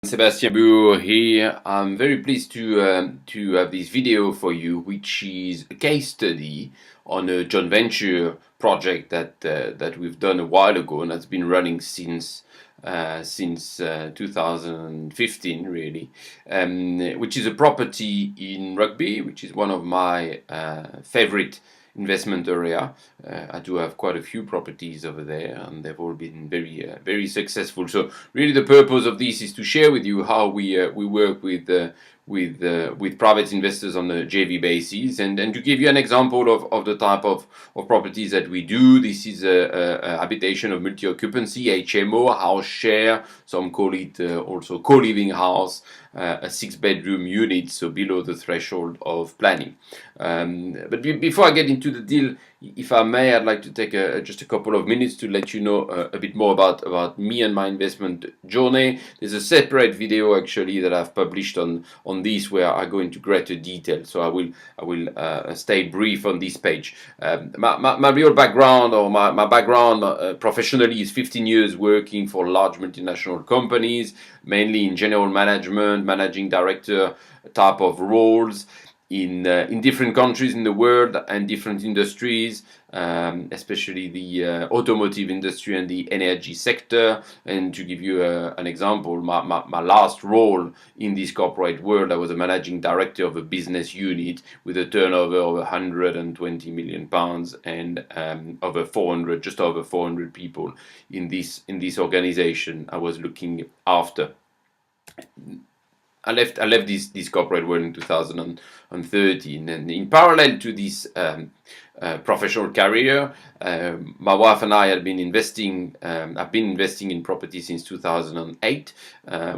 Sébastien Bourg here. I'm very pleased to have this video for you, which is a case study on a joint venture project that we've done a while ago and that's been running since 2015, really, which is a property in Rugby, which is one of my favorite investment area. I do have quite a few properties over there, and they've all been very successful. So really, the purpose of this is to share with you how we work with private investors on a JV basis, and to give you an example of the type of properties that we do. This is a habitation of multi-occupancy, HMO, house share. Some call it also co-living house, a 6-bedroom unit, so below the threshold of planning. But before I get into the deal, if I may, I'd like to take just a couple of minutes to let you know a bit more about me and my investment journey. There's a separate video actually that I've published on this where I go into greater detail. So I will stay brief on this page. My real background, or my background professionally, is 15 years working for large multinational companies, mainly in general management, managing director type of roles in different countries in the world and different industries, especially the automotive industry and the energy sector. And to give you an example, my last role in this corporate world, I was a managing director of a business unit with a turnover of 120 million pounds and just over 400 people in this organization I was looking after. I left this corporate world in 2013, and in parallel to this professional career, my wife and I had been investing. I've been investing in property since 2008.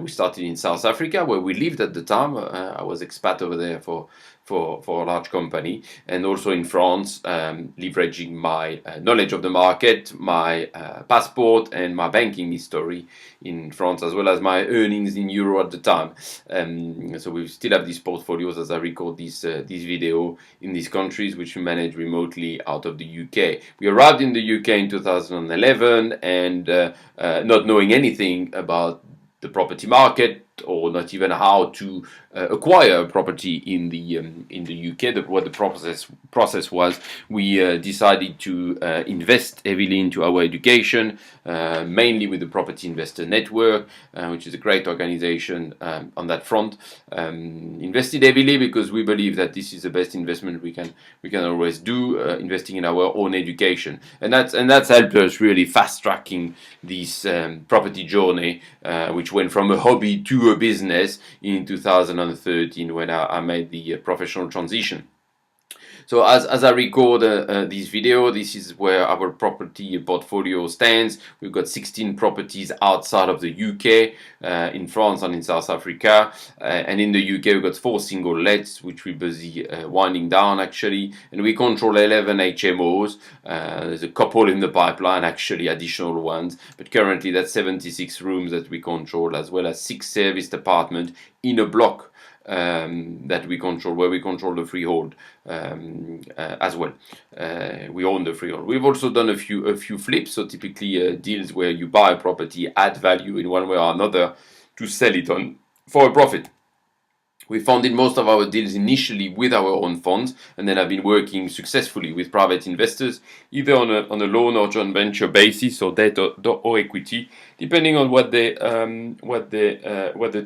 We started in South Africa, where we lived at the time. I was expat over there for a large company, and also in France, leveraging my knowledge of the market, my passport, and my banking history in France, as well as my earnings in euro at the time. So we still have these portfolios as I record this video in these countries, which we manage remotely out of the UK. We arrived in the UK in 2011, and not knowing anything about the property market, or not even how to acquire a property in the UK. What the process was, we decided to invest heavily into our education, mainly with the Property Investor Network, which is a great organization on that front. Invested heavily because we believe that this is the best investment we can always do, investing in our own education, and that's helped us really fast tracking this property journey, which went from a hobby to a business in 2013 when I made the professional transition. So as I record this video, this is where our property portfolio stands. We've got 16 properties outside of the UK, in France and in South Africa. And in the UK, we've got 4 single lets, which we're busy winding down actually. And we control 11 HMOs. There's a couple in the pipeline, actually, additional ones. But currently, that's 76 rooms that we control, as well as 6 serviced apartments in a block that we control, where we control the freehold as well. We own the freehold. We've also done a few flips, so typically deals where you buy a property, add value in one way or another to sell it on for a profit. We funded most of our deals initially with our own funds, and then have been working successfully with private investors, either on a loan or joint venture basis, or debt or equity, depending on what the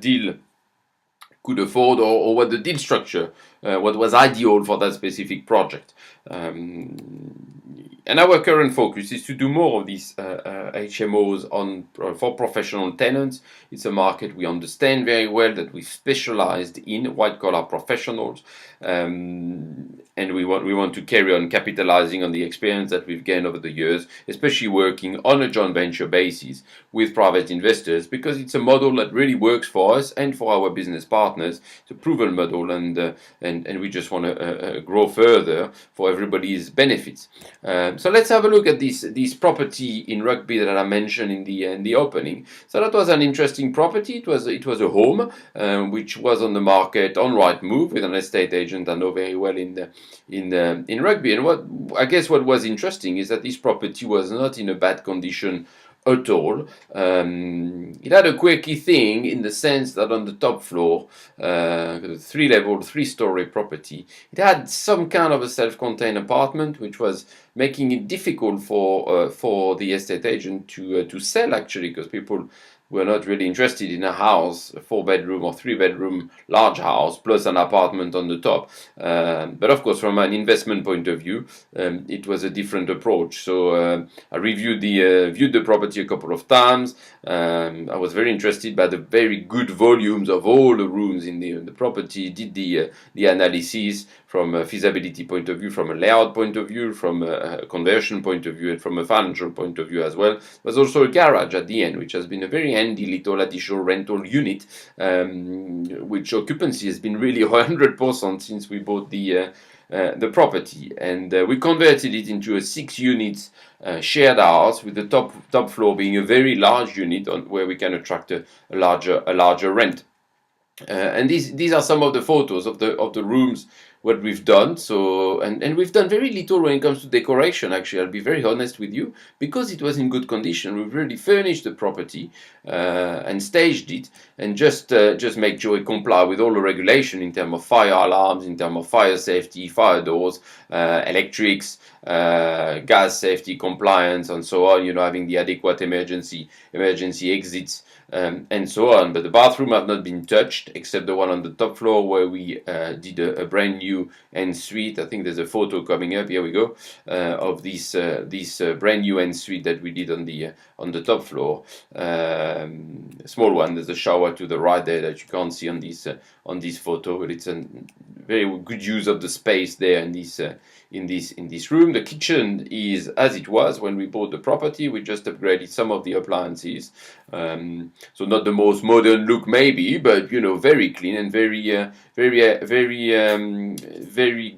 deal could afford, or what the deal structure, what was ideal for that specific project. And our current focus is to do more of these HMOs for professional tenants. It's a market we understand very well, that we specialized in, white-collar professionals, and we want to carry on capitalizing on the experience that we've gained over the years, especially working on a joint venture basis with private investors, because it's a model that really works for us and for our business partners. It's a proven model, and we just want to grow further for everybody's benefits. So let's have a look at this property in Rugby that I mentioned in the opening. So that was an interesting property. It was a home which was on the market on Rightmove with an estate agent I know very well in Rugby. And what was interesting is that this property was not in a bad condition at all. It had a quirky thing in the sense that on the top floor, three-level, three-story property, it had some kind of a self-contained apartment, which was making it difficult for the estate agent to sell actually, because people were not really interested in a house, a 4-bedroom or 3-bedroom large house plus an apartment on the top. But of course, from an investment point of view, it was a different approach. So I viewed the property a couple of times. I was very interested by the very good volumes of all the rooms in the property. Did the analysis from a feasibility point of view, from a layout point of view, from a conversion point of view, and from a financial point of view as well. There's also a garage at the end, which has been a very handy little additional rental unit, which occupancy has been really 100% since we bought the property, and we converted it into a 6 units shared house, with the top floor being a very large unit where we can attract a larger rent. And these are some of the photos of the rooms what we've done. So and we've done very little when it comes to decoration. Actually, I'll be very honest with you, because it was in good condition. We've really furnished the property and staged it, and just make sure it comply with all the regulation in terms of fire alarms, in terms of fire safety, fire doors, electrics, gas safety compliance, and so on. You know, having the adequate emergency exits. And so on. But the bathroom have not been touched, except the one on the top floor where we did a brand new ensuite. I think there's a photo coming up. Here we go, of this brand new ensuite that we did on the top floor. Small one. There's a shower to the right there that you can't see on this photo, but it's a very good use of the space there in this room. The kitchen is as it was when we bought the property. We just upgraded some of the appliances. So not the most modern look maybe, but you know, very clean and very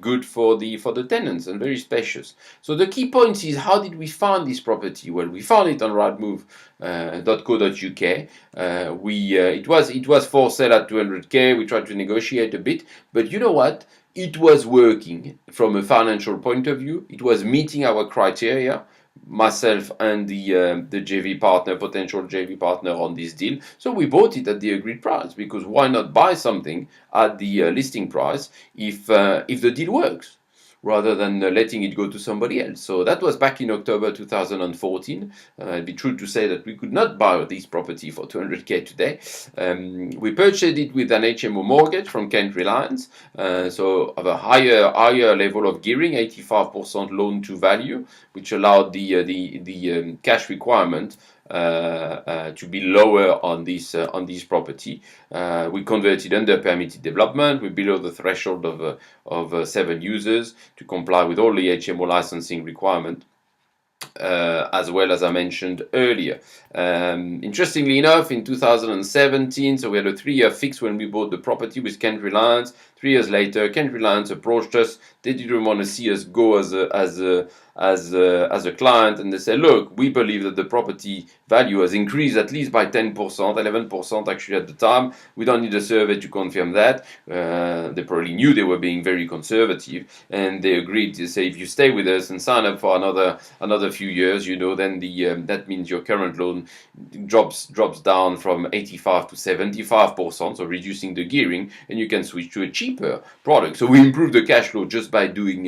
good for the tenants, and very spacious. So the key point is, how did we find this property? Well, we found it on rightmove.co.uk. It was for sale at 200k. We tried to negotiate a bit, but you know what? It was working from a financial point of view. It was meeting our criteria, myself and the potential JV partner on this deal. So we bought it at the agreed price, because why not buy something at the listing price if the deal works, rather than letting it go to somebody else. So that was back in October 2014. It'd be true to say that we could not buy this property for 200k today. We purchased it with an HMO mortgage from Kent Reliance, so of a higher level of gearing, 85% loan to value, which allowed the cash requirement to be lower on this property. We converted under permitted development. We're below the threshold of 7 users to comply with all the HMO licensing requirement. As well, as I mentioned earlier. Interestingly enough, in 2017, so we had a 3-year fix when we bought the property with Kent Reliance. 3 years later, Kent Reliance approached us. They didn't want to see us go as a client, and they said, look, we believe that the property value has increased at least by 10%, 11% actually at the time. We don't need a survey to confirm that. They probably knew they were being very conservative, and they agreed to say, if you stay with us and sign up for another few years, you know, then that means your current loan drops down from 85 to 75%, so reducing the gearing, and you can switch to a cheaper product. So we improved the cash flow just by doing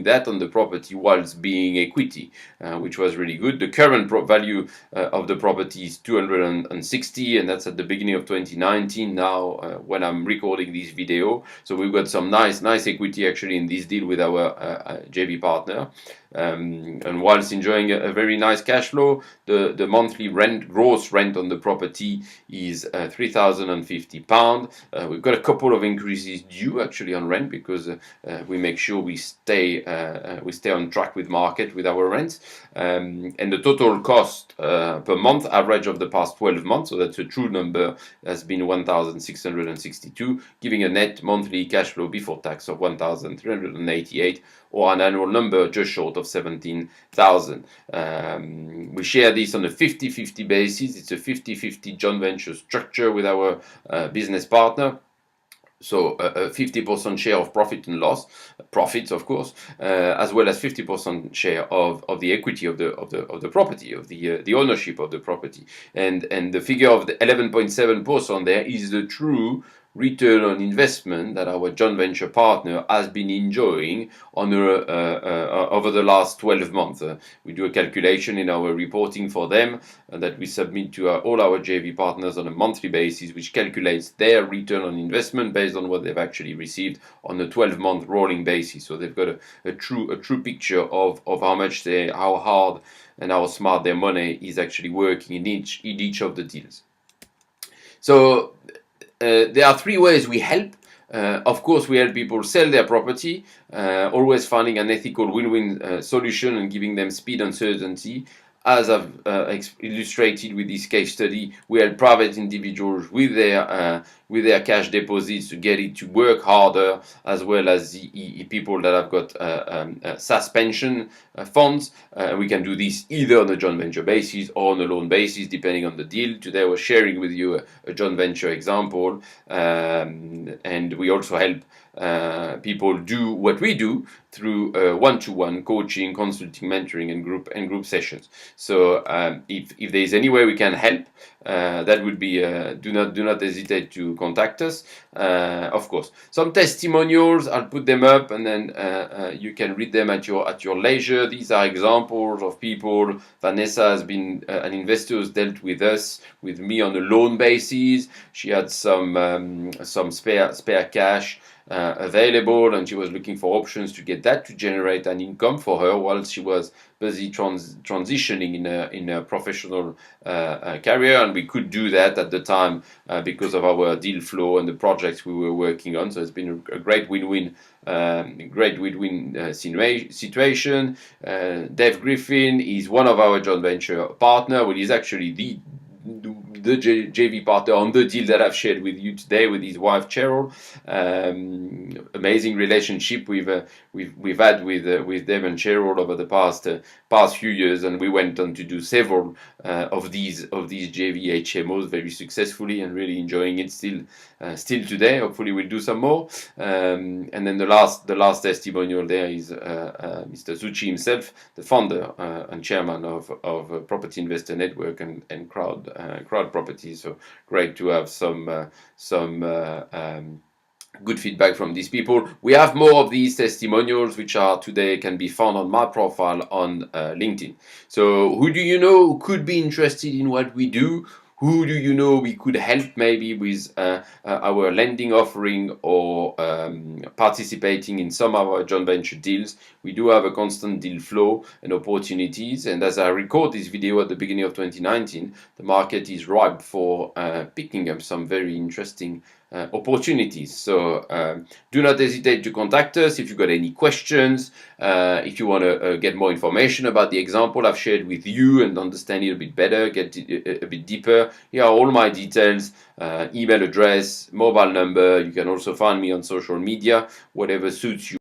that on the property whilst being equity, which was really good. The current value of the property is 260, and that's at the beginning of 2019 now, when I'm recording this video. So we've got some nice equity actually in this deal with our JV partner. And whilst enjoying a very nice cash flow, the monthly gross rent on the property is £3,050. We've got a couple of increases due actually on rent, because we make sure we stay on track with market with our rents. And the total cost per month average of the past 12 months, so that's a true number, has been 1,662, giving a net monthly cash flow before tax of 1,388, or an annual number just short of 17,000. We share this on a 50-50 basis. It's a 50-50 joint venture structure with our business partner. So a 50% share of profit and loss, profits of course, as well as 50% share of the equity of the property, of the ownership of the property, and the figure of the 11.7% there is the true return on investment that our joint venture partner has been enjoying on over the last 12 months. We do a calculation in our reporting for them that we submit to all our JV partners on a monthly basis, which calculates their return on investment based on what they've actually received on a 12-month rolling basis. So they've got a true picture of how hard and how smart their money is actually working in each of the deals. So there are three ways we help. Of course, we help people sell their property, always finding an ethical win-win solution and giving them speed and certainty. As I've illustrated with this case study, we help private individuals with their cash deposits to get it to work harder, as well as the people that have got suspension funds. We can do this either on a joint venture basis or on a loan basis, depending on the deal. Today, we're sharing with you a joint venture example, and we also help people do what we do through one-to-one coaching, consulting, mentoring, and group sessions. So if there is any way we can help, that would be do not hesitate to contact us. Of course, some testimonials, I'll put them up, and then you can read them at your leisure. These are examples of people. Vanessa has been an investor who's dealt with me on a loan basis. She had some spare cash available, and she was looking for options to get that to generate an income for her while she was busy transitioning in a professional career. And we could do that at the time because of our deal flow and the projects we were working on. So it's been a great win-win situation. Dave Griffin is one of our joint venture partner. Well, he's actually the JV partner on the deal that I've shared with you today with his wife Cheryl. Amazing relationship we've had with Dave and Cheryl over the past few years, and we went on to do several of these JV HMOs very successfully and really enjoying it still today. Hopefully we'll do some more. And then the last testimonial there is Mr. Zucchi himself, the founder and chairman of Property Investor Network and Crowd Properties. So great to have some good feedback from these people. We have more of these testimonials, which are today can be found on my profile on LinkedIn. So who do you know who could be interested in what we do? Who do you know we could help maybe with our lending offering or participating in some of our joint venture deals? We do have a constant deal flow and opportunities. And as I record this video at the beginning of 2019, the market is ripe for picking up some very interesting opportunities. So do not hesitate to contact us if you've got any questions, if you want to get more information about the example I've shared with you and understand it a bit better, get a bit deeper. Here are all my details, email address, mobile number. You can also find me on social media, whatever suits you.